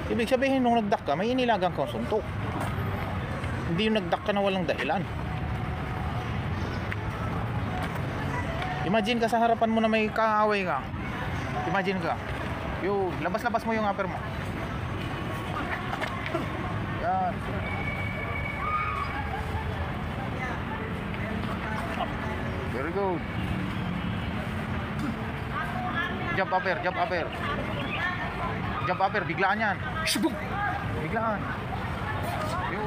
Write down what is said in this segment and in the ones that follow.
Ibig sabihin nung nagdak ka, may inilagang kang suntok. Hindi yung nagdak ka na walang dahilan. Imagine ka sa harapan mo na may kaaway ka. Imagine ka. Yo, labas-labas mo yung upper mo. Yan. Very good. Jump upper, jump upper. Jump upper, biglaan yan. Shubuk! Biglaan. Yo.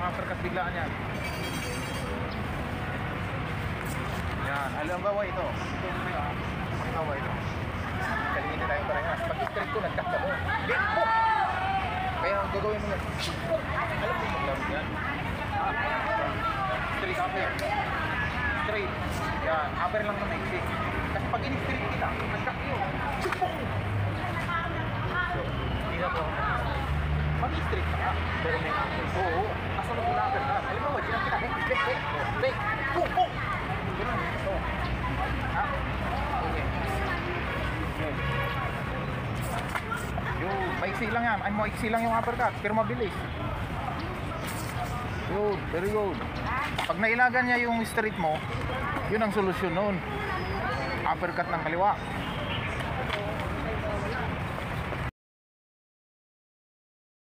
Uppercut biglaan yan. Yan, halimbawa ito. Ito yung halimbawa ito. Kalingin na tayo parehas. Pag-straight ko, nagdak ka mo. Kaya ang gagawin mo na, alam mo maglaro yan. Straight upper. Straight. Yan, upper lang na maiksi. Kasi pag in-straight kita, nagdak yun. So, hindi na po. Mag-straight ka. Pero may upper. Oo. Asa mo yung upper ka? Alam mo, ginang kita. Break. Pum. Ganun. So. Ha? Okay. Yun. Maiksi lang yan. Ay, maiksi lang yung uppercut. Pero mabilis. Yun. Very good. Pag nailagan niya yung straight mo, yun ang solusyon nun. Uppercut ng kaliwa.